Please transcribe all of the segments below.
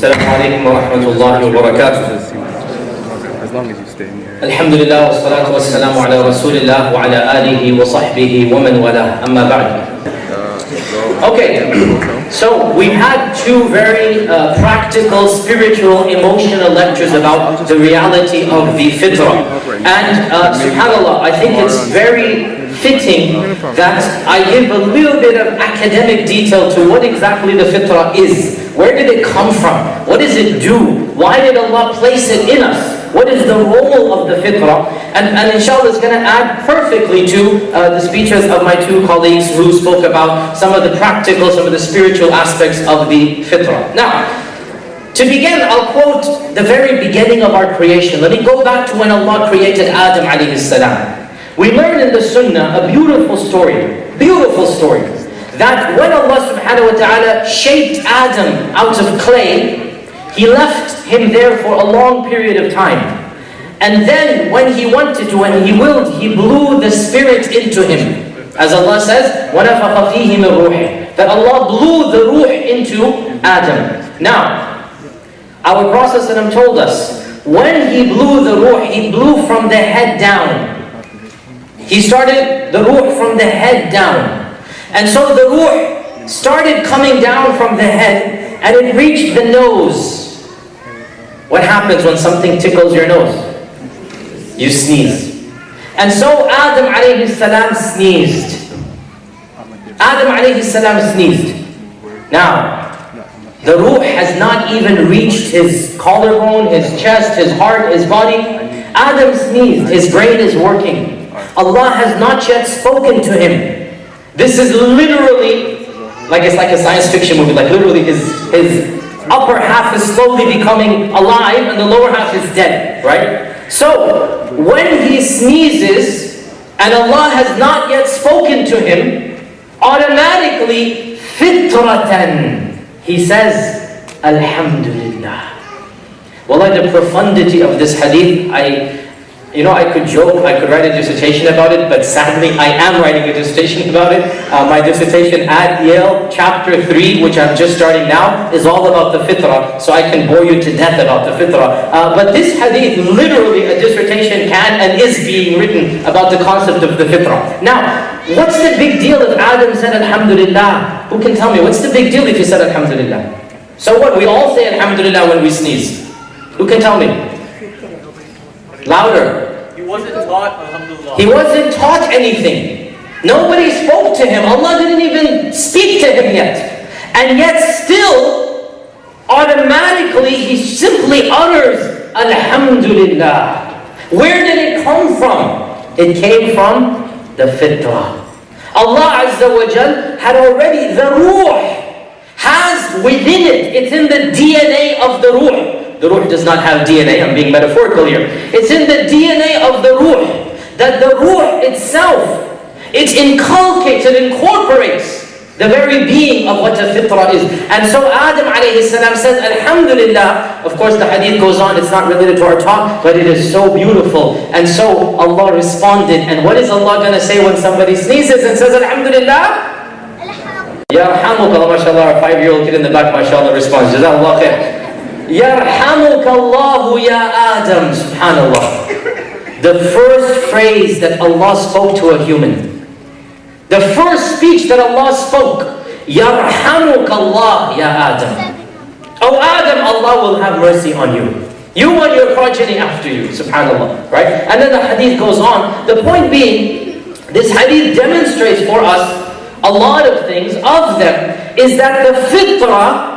Assalamu alaikum wa rahmatullahi wa barakatuh. As long as you stay in here. Alhamdulillah wa salatu wa salamu ala rasulillah wa ala alihi wa sahbihi wa man wala. Amma ba'd. Okay, so we've had two very practical, spiritual, emotional lectures about the reality of the fitrah. And subhanAllah, I think it's very fitting that I give a little bit of academic detail to what exactly the fitrah is. Where did it come from? What does it do? Why did Allah place it in us? What is the role of the fitrah? And inshallah it's going to add perfectly to the speeches of my two colleagues who spoke about some of the practical, some of the spiritual aspects of the fitrah. Now, to begin, I'll quote the very beginning of our creation. Let me go back to when Allah created Adam alayhi salam. We learn in the Sunnah a beautiful story, that when Allah subhanahu wa ta'ala shaped Adam out of clay, He left him there for a long period of time. And then when He wanted to, when He willed, He blew the Spirit into him. As Allah says, وَنَفَخَ فِيهِ مِنْ رُوحِهِ, that Allah blew the ruh into Adam. Now, our Prophet ﷺ told us, when He blew the ruh, He blew from the head down. He started the ruh from the head down. And so the ruh started coming down from the head and it reached the nose. What happens when something tickles your nose? You sneeze. And so Adam alayhi salam sneezed. Adam alayhi salam sneezed. Now, the ruh has not even reached his collarbone, his chest, his heart, his body. Adam sneezed. His brain is working. Allah has not yet spoken to him. This is literally, it's like a science fiction movie, like literally his upper half is slowly becoming alive and the lower half is dead, right? So, when he sneezes and Allah has not yet spoken to him, automatically, fitratan, he says, Alhamdulillah. Wallahi, the profundity of this hadith, I could joke, I could write a dissertation about it, but sadly I am writing a dissertation about it. My dissertation at Yale, chapter 3, which I'm just starting now, is all about the fitrah, so I can bore you to death about the fitrah. But this hadith, literally a dissertation can and is being written about the concept of the fitrah. Now, what's the big deal if Adam said Alhamdulillah? Who can tell me, what's the big deal if he said Alhamdulillah? So what, we all say Alhamdulillah when we sneeze. Who can tell me? Louder. He wasn't taught Alhamdulillah. He wasn't taught anything. Nobody spoke to him. Allah didn't even speak to him yet. And yet still, automatically, he simply utters Alhamdulillah. Where did it come from? It came from the fitrah. Allah Azza wa Jal had already, the ruh has within it, it's in the DNA of the ruh. The ruh does not have DNA, I'm being metaphorical here. It's in the DNA of the ruh, that the ruh itself, it inculcates, it incorporates the very being of what a fitrah is. And so Adam alayhi salam says, Alhamdulillah. Of course the hadith goes on, it's not related to our talk, but it is so beautiful. And so Allah responded, and what is Allah going to say when somebody sneezes and says, Alhamdulillah? Yarhamukallah, mashallah, our 5-year-old kid in the back, mashallah, responds, Jazakallah khair. Yarhamukallahu ya Adam, subhanallah. The first phrase that Allah spoke to a human, the first speech that Allah spoke, Yarhamukallah ya Adam. Oh Adam, Allah will have mercy on you. You and your progeny after you, subhanallah, right? And then the hadith goes on. The point being, this hadith demonstrates for us a lot of things. Of them is that the fitrah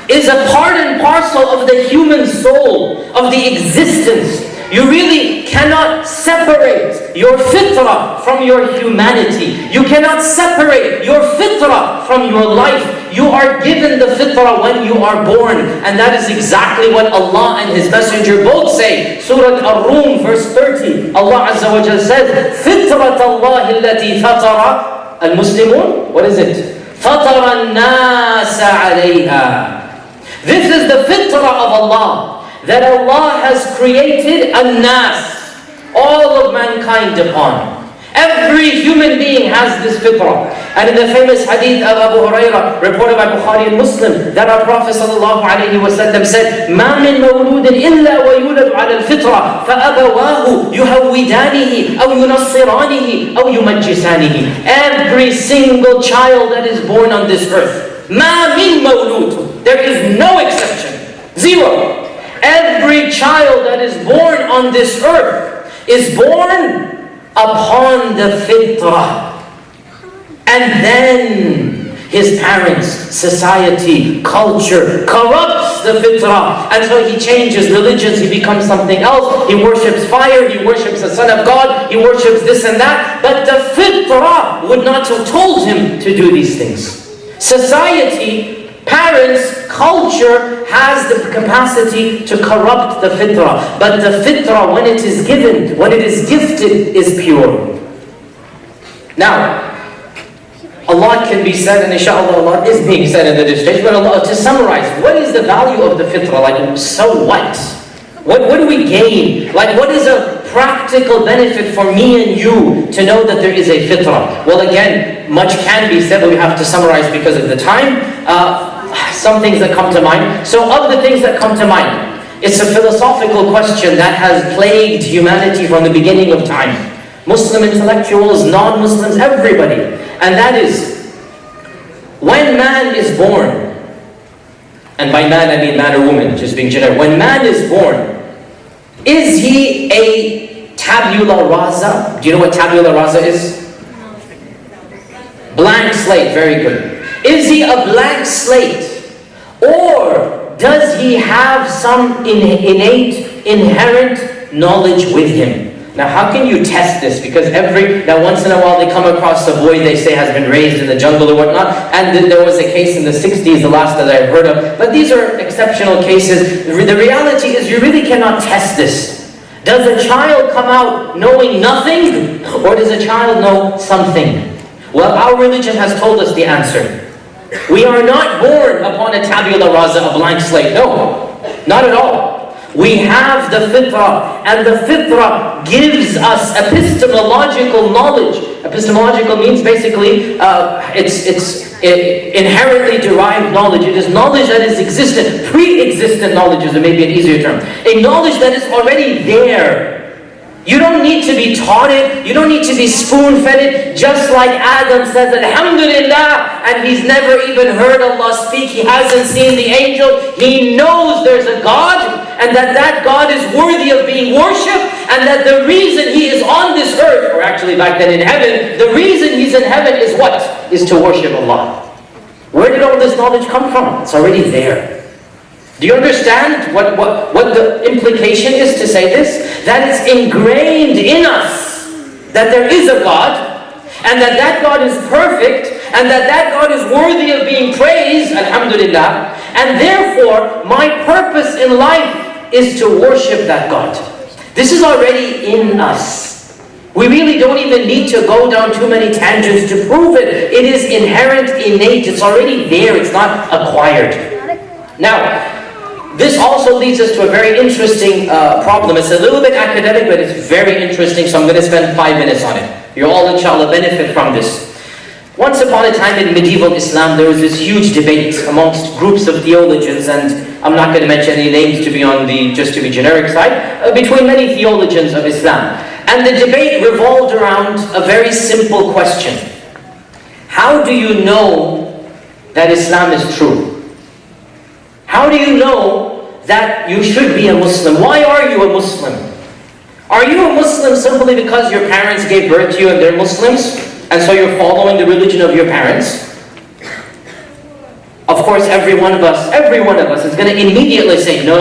is a part and parcel of the human soul, of the existence. You really cannot separate your fitrah from your humanity. You cannot separate your fitrah from your life. You are given the fitrah when you are born. And that is exactly what Allah and His Messenger both say. Surah Ar-Rum, verse 30. Allah Azza wa Jal says, فِطْرَةَ اللَّهِ الَّتِي فَطَرَ الْمُسْلِمُونَ. What is it? فَطَرَ النَّاسَ عَلَيْهَا. This is the fitrah of Allah, that Allah has created an-nas, all of mankind upon. Every human being has this fitrah. And in the famous hadith of Abu Hurairah, reported by Bukhari and Muslim, that our Prophet ﷺ said, مَا مِن مَوْلُودٍ إِلَّا وَيُولَدُ عَلَى الْفِطْرَةِ فَأَبَوَاهُ يُهَوِّدَانِهِ أَوْ يُنَصِّرَانِهِ أَوْ يُمَجِّسَانِهِ. Every single child that is born on this earth, مَا مِن مَوْلُودٍ, there is no exception, zero. Every child that is born on this earth is born upon the fitrah. And then his parents, society, culture corrupts the fitrah. And so he changes religions, he becomes something else. He worships fire, he worships the Son of God, he worships this and that. But the fitrah would not have told him to do these things. Society, parents, culture has the capacity to corrupt the fitrah. But the fitrah, when it is given, when it is gifted, is pure. Now, a lot can be said, and inshallah a lot is being said in the discussion, but to summarize, what is the value of the fitrah? Like, so what? What do we gain? Like, what is a practical benefit for me and you to know that there is a fitrah? Well, again, much can be said, but we have to summarize because of the time. Some things that come to mind. So of the things that come to mind, it's a philosophical question that has plagued humanity from the beginning of time. Muslim intellectuals, non-Muslims, everybody. And that is, when man is born, and by man I mean man or woman, just being generic. When man is born, is he a tabula rasa? Do you know what tabula rasa is? Blank slate, very good. Is he a blank slate? Or does he have some innate, inherent knowledge with him? Now how can you test this? Because now once in a while they come across a boy they say has been raised in the jungle or whatnot, and there was a case in the 60s, the last that I've heard of, but these are exceptional cases. The reality is you really cannot test this. Does a child come out knowing nothing, or does a child know something? Well, our religion has told us the answer. We are not born upon a tabula rasa, a blank slate. No, not at all. We have the fitrah, and the fitrah gives us epistemological knowledge. Epistemological means basically, it's inherently derived knowledge. It is knowledge that is existent, pre-existent knowledge is maybe an easier term. A knowledge that is already there. You don't need to be taught it, you don't need to be spoon-fed it, just like Adam says, Alhamdulillah, and he's never even heard Allah speak, he hasn't seen the angel, he knows there's a God, and that God is worthy of being worshipped, and that the reason he is on this earth, or actually back then in heaven, the reason he's in heaven is what? Is to worship Allah. Where did all this knowledge come from? It's already there. Do you understand what the implication is to say this? That it's ingrained in us that there is a God, and that God is perfect, and that God is worthy of being praised, alhamdulillah, and therefore my purpose in life is to worship that God. This is already in us. We really don't even need to go down too many tangents to prove it. It is inherent, innate, it's already there, it's not acquired. Now, this also leads us to a very interesting problem. It's a little bit academic, but it's very interesting, so I'm going to spend 5 minutes on it. You'll all, inshallah, benefit from this. Once upon a time in medieval Islam, there was this huge debate amongst groups of theologians, and I'm not going to mention any names to be on the, just to be generic side, between many theologians of Islam. And the debate revolved around a very simple question. How do you know that Islam is true? How do you know that you should be a Muslim? Why are you a Muslim? Are you a Muslim simply because your parents gave birth to you and they're Muslims, and so you're following the religion of your parents? Of course, every one of us is going to immediately say, no.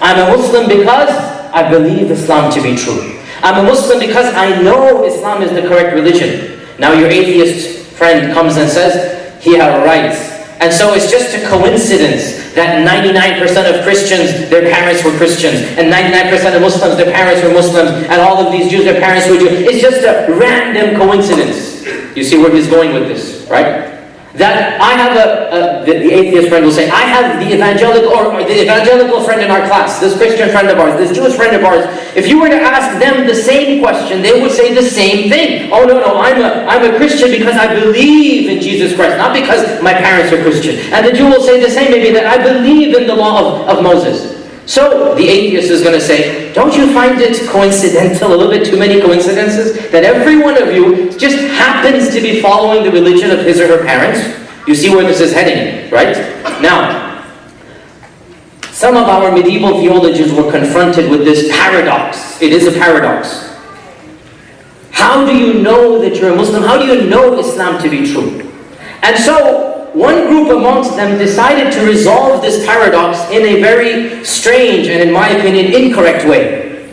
I'm a Muslim because I believe Islam to be true. I'm a Muslim because I know Islam is the correct religion. Now your atheist friend comes and says, he has rights. And so it's just a coincidence that 99% of Christians, their parents were Christians, and 99% of Muslims, their parents were Muslims, and all of these Jews, their parents were Jews. It's just a random coincidence. You see where he's going with this, right? That I have the atheist friend will say, I have the evangelical friend in our class, this Christian friend of ours, this Jewish friend of ours. If you were to ask them the same question, they would say the same thing. Oh no, I'm a Christian because I believe in Jesus Christ, not because my parents are Christian. And the Jew will say the same, maybe, that I believe in the law of Moses. So the atheist is going to say, don't you find it coincidental, a little bit too many coincidences, that every one of you just happens to be following the religion of his or her parents? You see where this is heading, right? Now, some of our medieval theologians were confronted with this paradox. It is a paradox. How do you know that you're a Muslim? How do you know Islam to be true? And so, one group amongst them decided to resolve this paradox in a very strange and, in my opinion, incorrect way.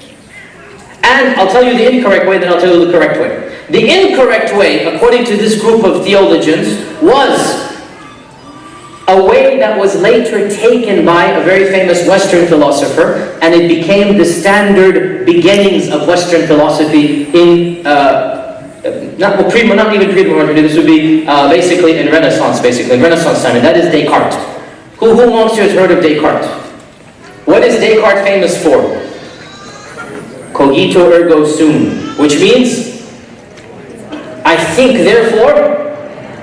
And I'll tell you the incorrect way, then I'll tell you the correct way. The incorrect way, according to this group of theologians, was a way that was later taken by a very famous Western philosopher, and it became the standard beginnings of Western philosophy in not even pre-modernity. This would be basically in Renaissance time, and that is Descartes. Who amongst you has heard of Descartes? What is Descartes famous for? Cogito ergo sum, which means I think, therefore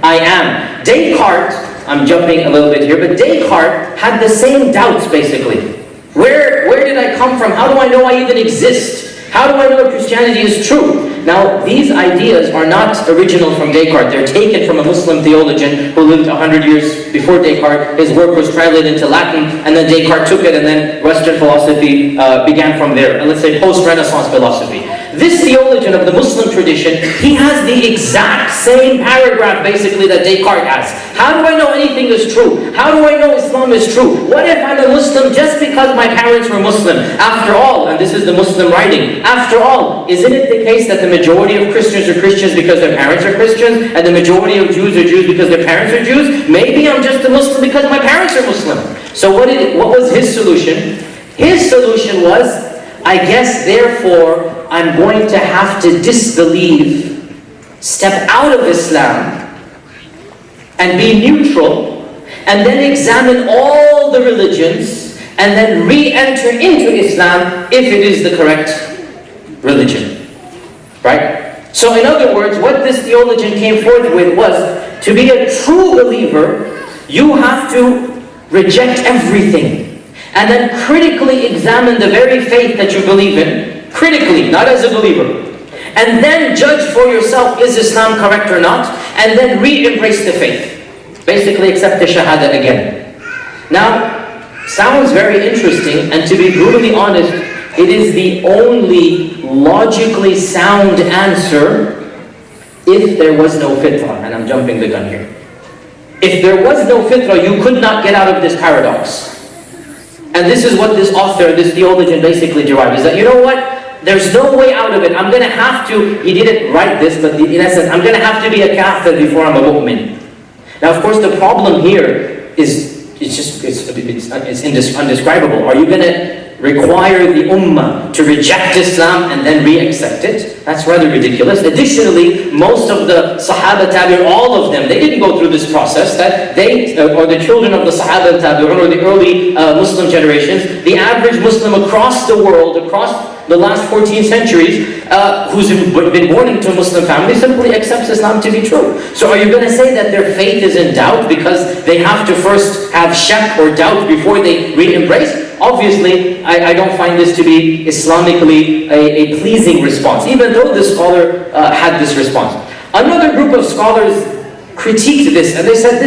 I am. Descartes, I'm jumping a little bit here, but Descartes had the same doubts basically. Where did I come from? How do I know I even exist? How do I know Christianity is true? Now, these ideas are not original from Descartes. They're taken from a Muslim theologian who lived 100 years before Descartes. His work was translated into Latin, and then Descartes took it, and then Western philosophy began from there. And let's say post-Renaissance philosophy. This theologian of the Muslim tradition, he has the exact same paragraph basically that Descartes has. How do I know anything is true? How do I know Islam is true? What if I'm a Muslim just because my parents were Muslim? After all, and this is the Muslim writing, after all, isn't it the case that the majority of Christians are Christians because their parents are Christians, and the majority of Jews are Jews because their parents are Jews? Maybe I'm just a Muslim because my parents are Muslim. So what was his solution? His solution was, I guess therefore I'm going to have to disbelieve, step out of Islam, and be neutral, and then examine all the religions, and then re-enter into Islam if it is the correct religion. Right? So in other words, what this theologian came forth with was, to be a true believer, you have to reject everything, and then critically examine the very faith that you believe in, critically, not as a believer, and then judge for yourself, is Islam correct or not, and then re-embrace the faith. Basically accept the Shahada again. Now, sounds very interesting, and to be brutally honest, it is the only logically sound answer if there was no fitrah, and I'm jumping the gun here. If there was no fitrah, you could not get out of this paradox. And this is what this author, this theologian basically derived, is that, you know what? There's no way out of it. I'm going to have to, he didn't write this, but in essence, I'm going to have to be a kafir before I'm a mu'min. Now, of course, the problem here is, it's undescribable. Are you going to require the ummah to reject Islam and then re-accept it? That's rather ridiculous. Additionally, most of the Sahaba Tabi'un, all of them, they didn't go through this process. That they, or the children of the Sahaba Tabi'un, or the early Muslim generations, the average Muslim across the world, across the last 14 centuries, who's been born into a Muslim family, simply accepts Islam to be true. So are you going to say that their faith is in doubt because they have to first have shak or doubt before they re-embrace? Obviously, I don't find this to be Islamically a pleasing response, even though this scholar had this response. Another group of scholars critiqued this, and they said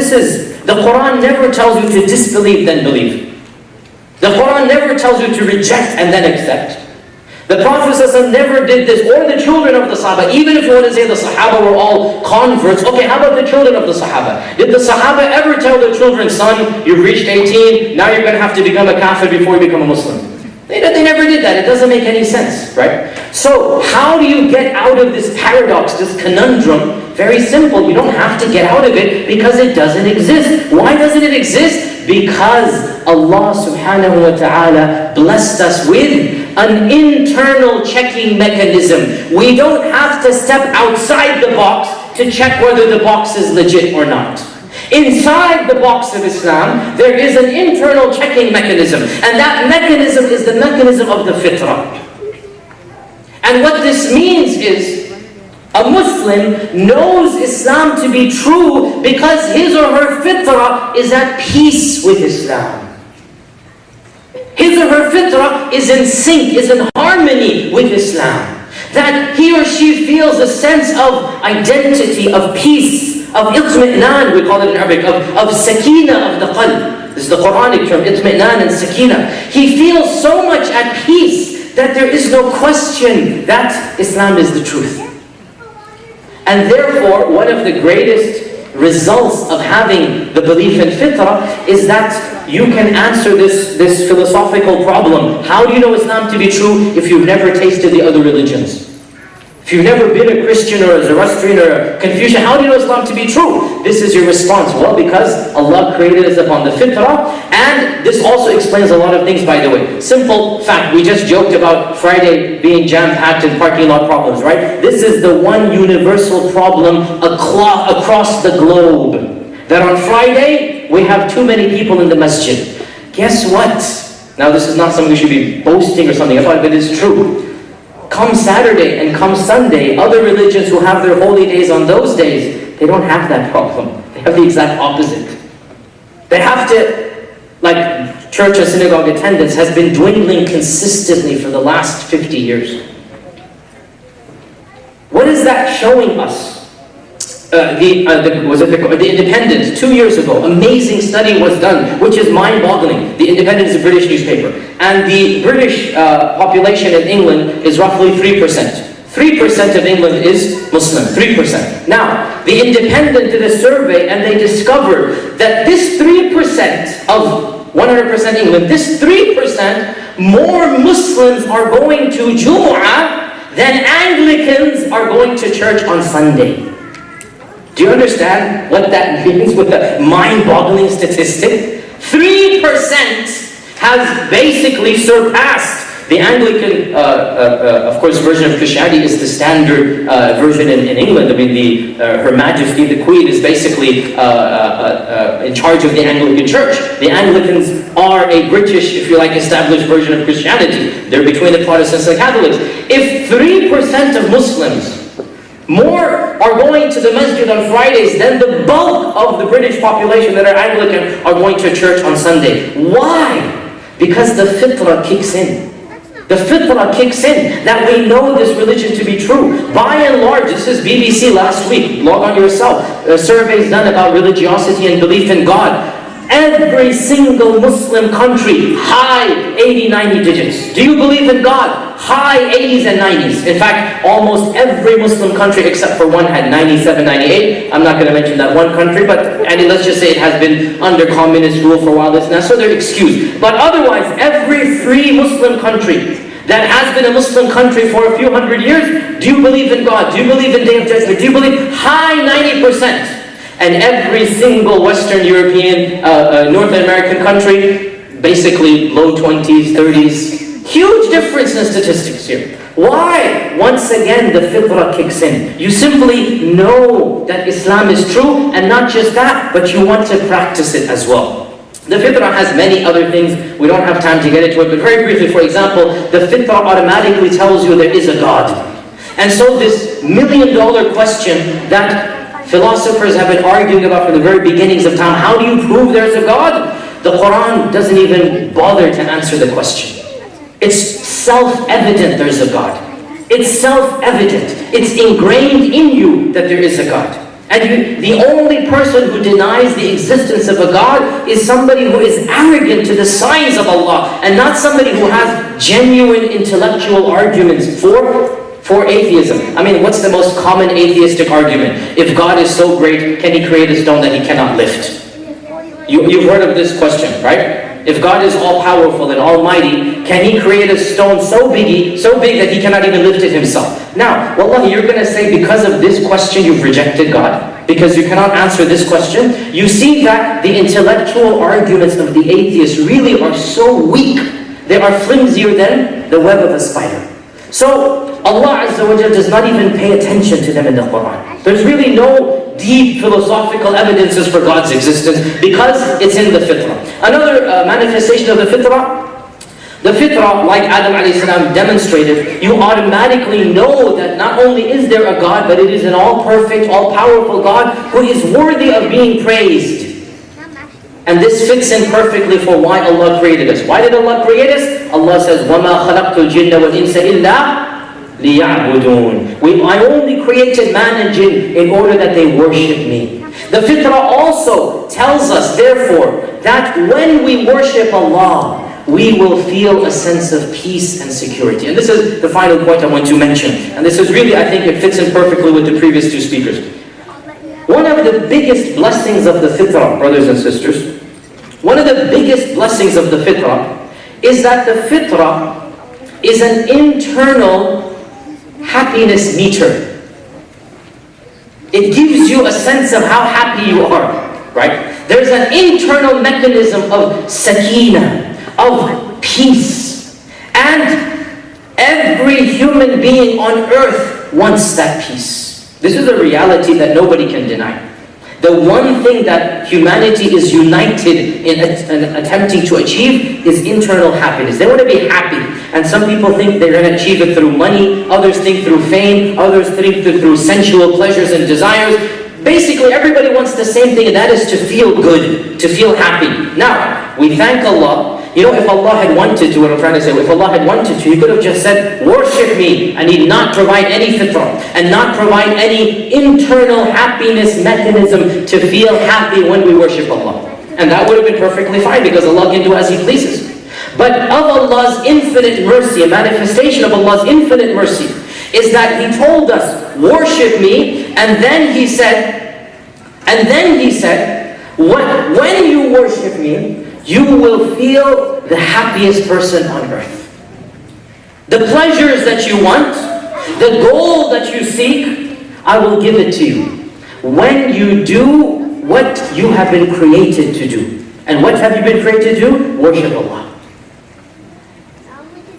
the Quran never tells you to disbelieve then believe. The Quran never tells you to reject and then accept. The Prophet ﷺ never did this, or the children of the Sahaba. Even if you want to say the Sahaba were all converts, okay, how about the children of the Sahaba? Did the Sahaba ever tell their children, son, you've reached 18, now you're going to have to become a kafir before you become a Muslim? They never did that. It doesn't make any sense, right? So, how do you get out of this paradox, this conundrum? Very simple. You don't have to get out of it because it doesn't exist. Why doesn't it exist? Because Allah subhanahu wa ta'ala blessed us with an internal checking mechanism. We don't have to step outside the box to check whether the box is legit or not. Inside the box of Islam, there is an internal checking mechanism. And that mechanism is the mechanism of the fitrah. And what this means is, a Muslim knows Islam to be true because his or her fitrah is at peace with Islam. His or her fitrah is in sync, is in harmony with Islam. That he or she feels a sense of identity, of peace, of itmi'nan, we call it in Arabic, of sakina of the qalb. This is the Quranic term, itmi'nan and sakina. He feels so much at peace that there is no question that Islam is the truth. And therefore, one of the greatest results of having the belief in fitrah is that you can answer this philosophical problem. How do you know Islam to be true if you've never tasted the other religions? If you've never been a Christian or a Zoroastrian or a Confucian, how do you know Islam to be true? This is your response. Well, because Allah created us upon the fitrah, and this also explains a lot of things, by the way. Simple fact, we just joked about Friday being jam-packed and parking lot problems, right? This is the one universal problem across the globe. That on Friday, we have too many people in the masjid. Guess what? Now this is not something we should be boasting or something about, but it's true. Come Saturday and come Sunday, other religions who have their holy days on those days, they don't have that problem. They have the exact opposite. They have to, like church and synagogue attendance has been dwindling consistently for the last 50 years. What is that showing us? The Independent, 2 years ago, amazing study was done, which is mind-boggling. The Independent is a British newspaper. And the British population in England is roughly 3%. 3% of England is Muslim, 3%. Now, the Independent did a survey and they discovered that this 3% of 100% England, this 3%, more Muslims are going to Jumu'ah than Anglicans are going to church on Sunday. Do you understand what that means with the mind-boggling statistic? 3% has basically surpassed the Anglican, of course, version of Christianity is the standard version in England. I mean, Her Majesty, the Queen, is basically in charge of the Anglican Church. The Anglicans are a British, if you like, established version of Christianity. They're between the Protestants and Catholics. If 3% of Muslims more are going to the masjid on Fridays than the bulk of the British population that are Anglican are going to church on Sunday. Why? Because the fitrah kicks in. The fitrah kicks in, that we know this religion to be true. By and large, this is BBC last week, log on yourself, surveys done about religiosity and belief in God. Every single Muslim country, high 80, 90 digits. Do you believe in God? High 80s and 90s. In fact, almost every Muslim country except for one had 97, 98. I'm not going to mention that one country, but let's just say it has been under communist rule for a while now, so they're excused. But otherwise, every free Muslim country that has been a Muslim country for a few hundred years, do you believe in God? Do you believe in Day of Judgment? Do you believe? High 90%. And every single Western European, North American country, basically low 20s, 30s. Huge difference in statistics here. Why? Once again, the fitrah kicks in. You simply know that Islam is true, and not just that, but you want to practice it as well. The fitrah has many other things. We don't have time to get into it, but very briefly, for example, the fitrah automatically tells you there is a God. And so this million-dollar question that philosophers have been arguing about from the very beginnings of time, how do you prove there's a God? The Quran doesn't even bother to answer the question. It's self-evident there's a God. It's self-evident. It's ingrained in you that there is a God. And the only person who denies the existence of a God is somebody who is arrogant to the signs of Allah, and not somebody who has genuine intellectual arguments for atheism. I mean, what's the most common atheistic argument? If God is so great, can He create a stone that He cannot lift? You've heard of this question, right? If God is all-powerful and almighty, can He create a stone so big that He cannot even lift it Himself? Now, wallahi, you're going to say because of this question you've rejected God? Because you cannot answer this question? You see that the intellectual arguments of the atheists really are so weak. They are flimsier than the web of a spider. So, Allah Azza wa Jalla does not even pay attention to them in the Quran. There's really no deep philosophical evidences for God's existence because it's in the fitrah. Another manifestation of the fitrah, like Adam alayhi salam demonstrated, you automatically know that not only is there a God, but it is an all-perfect, all-powerful God who is worthy of being praised. And this fits in perfectly for why Allah created us. Why did Allah create us? Allah says, وَمَا خَلَقْتُ الْجِنَّ وَالْإِنسَ إِلَّا لِيَعْبُدُونَ. I only created man and jinn in order that they worship me. The fitrah also tells us, therefore, that when we worship Allah, we will feel a sense of peace and security. And this is the final point I want to mention. And this is really, I think it fits in perfectly with the previous two speakers. One of the biggest blessings of the fitrah, brothers and sisters, one of the biggest blessings of the fitrah is that the fitrah is an internal happiness meter. It gives you a sense of how happy you are, right? There's an internal mechanism of sakina, of peace. And every human being on earth wants that peace. This is a reality that nobody can deny. The one thing that humanity is united in attempting to achieve is internal happiness. They want to be happy. And some people think they're going to achieve it through money, others think through fame, others think through sensual pleasures and desires. Basically, everybody wants the same thing, and that is to feel good, to feel happy. Now, we thank Allah. You know, if Allah had wanted to, what I'm trying to say, if Allah had wanted to, He could have just said, worship me, and He'd not provide any fitrah, and not provide any internal happiness mechanism to feel happy when we worship Allah. And that would have been perfectly fine, because Allah can do as He pleases. But of Allah's infinite mercy, a manifestation of Allah's infinite mercy, is that He told us, worship me, and then He said, when you worship me, you will feel the happiest person on earth. The pleasures that you want, the goal that you seek, I will give it to you. When you do what you have been created to do. And what have you been created to do? Worship Allah.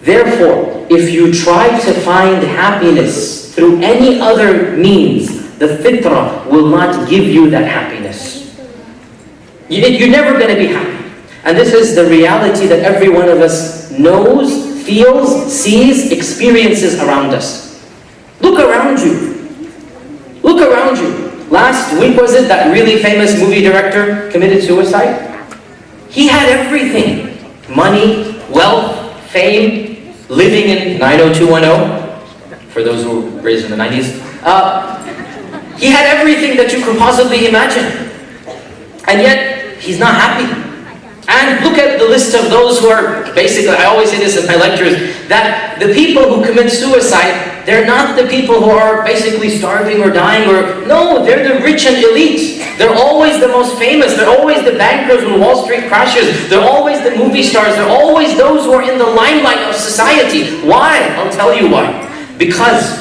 Therefore, if you try to find happiness through any other means, the fitrah will not give you that happiness. You're never going to be happy. And this is the reality that every one of us knows, feels, sees, experiences around us. Look around you. Look around you. Last week, was it, that really famous movie director committed suicide? He had everything. Money, wealth, fame, living in 90210, for those who were raised in the 90s. He had everything that you could possibly imagine. And yet, he's not happy. And look at the list of those who are, basically, I always say this in my lectures, that the people who commit suicide, they're not the people who are basically starving or dying, or no, they're the rich and elite. They're always the most famous. They're always the bankers when Wall Street crashes. They're always the movie stars. They're always those who are in the limelight of society. Why? I'll tell you why. Because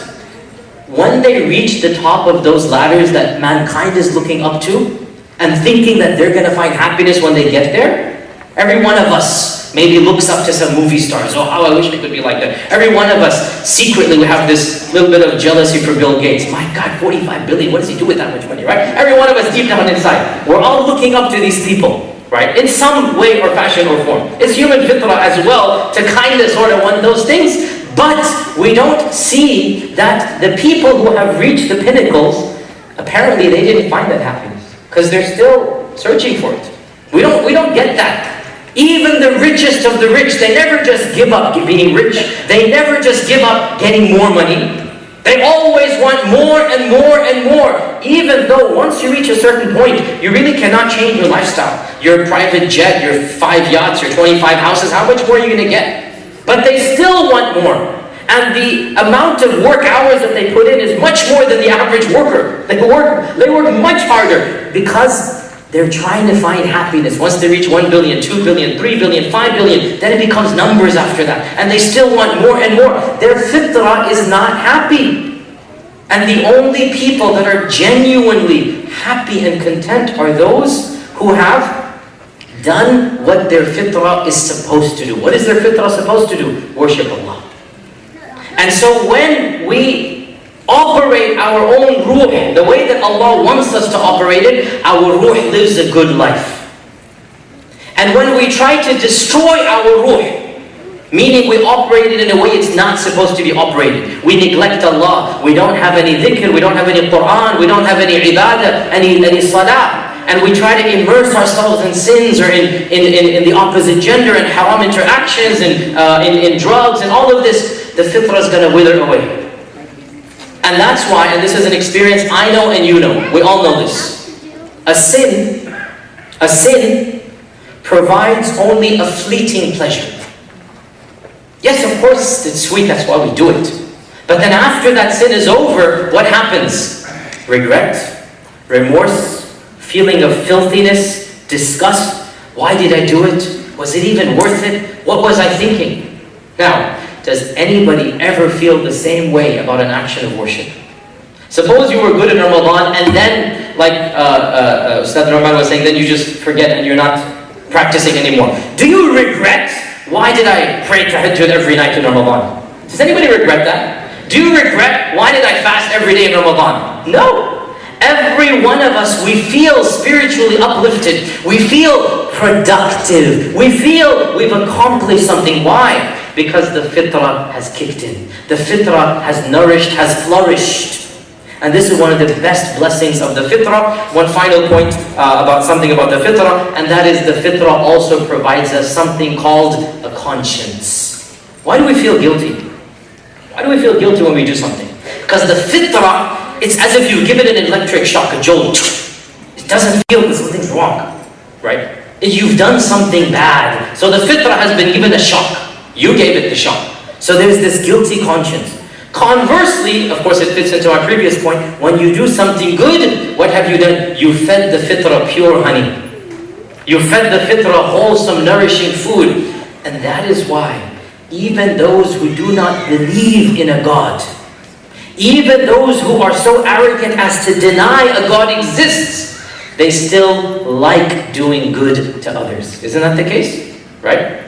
when they reach the top of those ladders that mankind is looking up to, and thinking that they're going to find happiness when they get there, every one of us maybe looks up to some movie stars. Oh, how I wish I could be like that. Every one of us secretly we have this little bit of jealousy for Bill Gates. My God, 45 billion, what does he do with that much money, right? Every one of us deep down inside, we're all looking up to these people, right? In some way or fashion or form. It's human fitrah as well to kind of sort of want those things. But we don't see that the people who have reached the pinnacles, apparently they didn't find that happiness. Because they're still searching for it. We don't get that. Even the richest of the rich, they never just give up being rich. They never just give up getting more money. They always want more and more and more. Even though once you reach a certain point, you really cannot change your lifestyle. Your private jet, your 5 yachts, your 25 houses, how much more are you going to get? But they still want more. And the amount of work hours that they put in is much more than the average worker. They work much harder because they're trying to find happiness. Once they reach 1 billion, 2 billion, 3 billion, 5 billion, then it becomes numbers after that. And they still want more and more. Their fitrah is not happy. And the only people that are genuinely happy and content are those who have done what their fitrah is supposed to do. What is their fitrah supposed to do? Worship Allah. And so when we operate our own ruh the way that Allah wants us to operate it, our ruh lives a good life. And when we try to destroy our ruh, meaning we operate it in a way it's not supposed to be operated, we neglect Allah, we don't have any dhikr, we don't have any Quran, we don't have any ibadah, any salah, and we try to immerse ourselves in sins or in the opposite gender and haram interactions and in drugs and all of this, the fitrah is going to wither away. And that's why, and this is an experience I know and you know, we all know this, a sin provides only a fleeting pleasure. Yes, of course, it's sweet, that's why we do it. But then after that sin is over, what happens? Regret, remorse, feeling of filthiness, disgust. Why did I do it? Was it even worth it? What was I thinking? Now, does anybody ever feel the same way about an action of worship? Suppose you were good in Ramadan and then, like Ustad Rahman was saying, then you just forget and you're not practicing anymore. Do you regret, why did I pray tahajjud every night in Ramadan? Does anybody regret that? Do you regret, why did I fast every day in Ramadan? No. Every one of us, we feel spiritually uplifted. We feel productive. We feel we've accomplished something. Why? Because the fitrah has kicked in. The fitrah has nourished, has flourished. And this is one of the best blessings of the fitrah. One final point about something about the fitrah, and that is the fitrah also provides us something called a conscience. Why do we feel guilty? Why do we feel guilty when we do something? Because the fitrah, it's as if you give it an electric shock, a jolt. It doesn't feel that something's wrong, right? You've done something bad. So the fitrah has been given a shock. You gave it the shock. So there's this guilty conscience. Conversely, of course it fits into our previous point, when you do something good, what have you done? You fed the fitrah pure honey. You fed the fitrah wholesome, nourishing food. And that is why even those who do not believe in a God, even those who are so arrogant as to deny a God exists, they still like doing good to others. Isn't that the case? Right?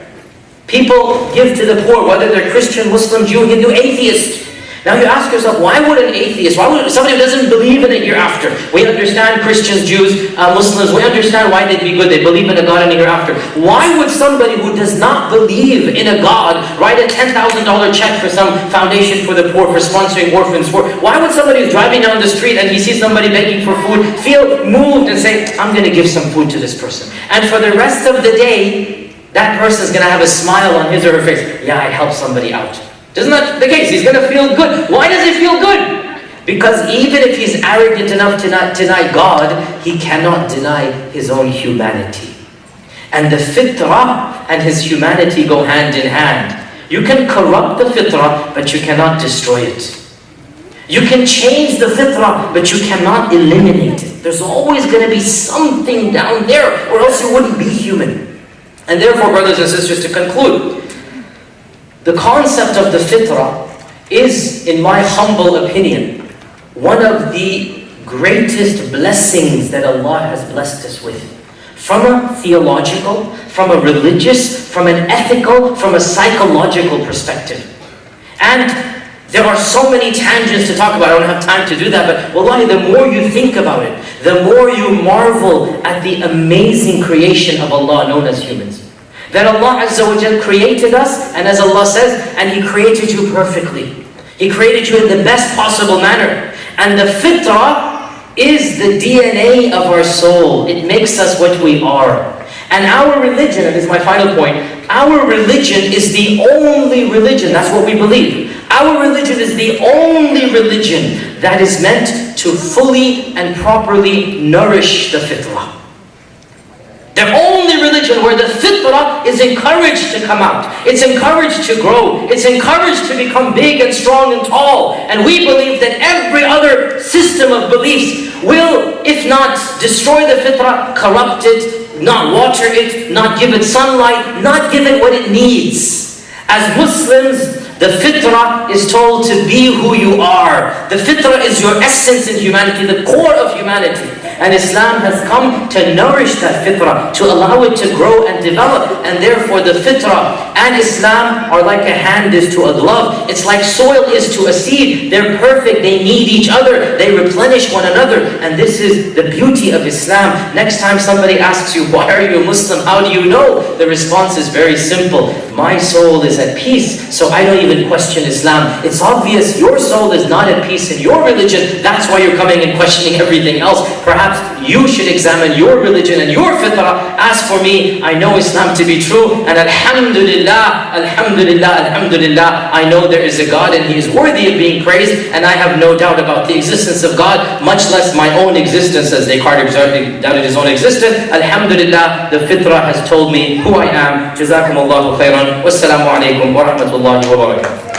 People give to the poor, whether they're Christian, Muslim, Jew, Hindu, atheist. Now you ask yourself, why would an atheist, why would somebody who doesn't believe in a hereafter? We understand Christians, Jews, Muslims, we understand why they'd be good, they believe in a God and a hereafter. Why would somebody who does not believe in a God write a $10,000 check for some foundation for the poor, for sponsoring orphans? Why would somebody who's driving down the street and he sees somebody begging for food feel moved and say, I'm going to give some food to this person? And for the rest of the day, that person's going to have a smile on his or her face. Yeah, I helped somebody out. Isn't that the case? He's going to feel good. Why does he feel good? Because even if he's arrogant enough to not deny God, he cannot deny his own humanity. And the fitrah and his humanity go hand in hand. You can corrupt the fitrah, but you cannot destroy it. You can change the fitrah, but you cannot eliminate it. There's always going to be something down there, or else you wouldn't be human. And therefore, brothers and sisters, to conclude, the concept of the fitrah is, in my humble opinion, one of the greatest blessings that Allah has blessed us with. From a theological, from a religious, from an ethical, from a psychological perspective. And there are so many tangents to talk about, I don't have time to do that, but wallahi, the more you think about it, the more you marvel at the amazing creation of Allah known as humans. That Allah Azza wa Jal created us, and as Allah says, and He created you perfectly. He created you in the best possible manner. And the fitrah is the DNA of our soul. It makes us what we are. And our religion, and this is my final point, our religion is the only religion, that's what we believe. Our religion is the only religion that is meant to fully and properly nourish the fitrah. The only religion where the fitrah is encouraged to come out. It's encouraged to grow. It's encouraged to become big and strong and tall. And we believe that every other system of beliefs will, if not destroy the fitrah, corrupt it, not water it, not give it sunlight, not give it what it needs. As Muslims, The fitrah is told to be who you are. The fitrah is your essence in humanity, the core of humanity. And Islam has come to nourish that fitrah, to allow it to grow and develop. And therefore the fitrah and Islam are like a hand is to a glove. It's like soil is to a seed. They're perfect, they need each other, they replenish one another. And this is the beauty of Islam. Next time somebody asks you, why are you a Muslim? How do you know? The response is very simple. My soul is at peace, so I don't even question Islam. It's obvious your soul is not at peace in your religion. That's why you're coming and questioning everything else. Perhaps you should examine your religion and your fitrah. As for me, I know Islam to be true, and alhamdulillah, alhamdulillah, alhamdulillah, I know there is a God and He is worthy of being praised, and I have no doubt about the existence of God, much less my own existence, as Descartes doubted his own existence. Alhamdulillah, the fitrah has told me who I am. Jazakumullahu khairan. Wassalamu alaikum wa rahmatullahi wa barakatuh.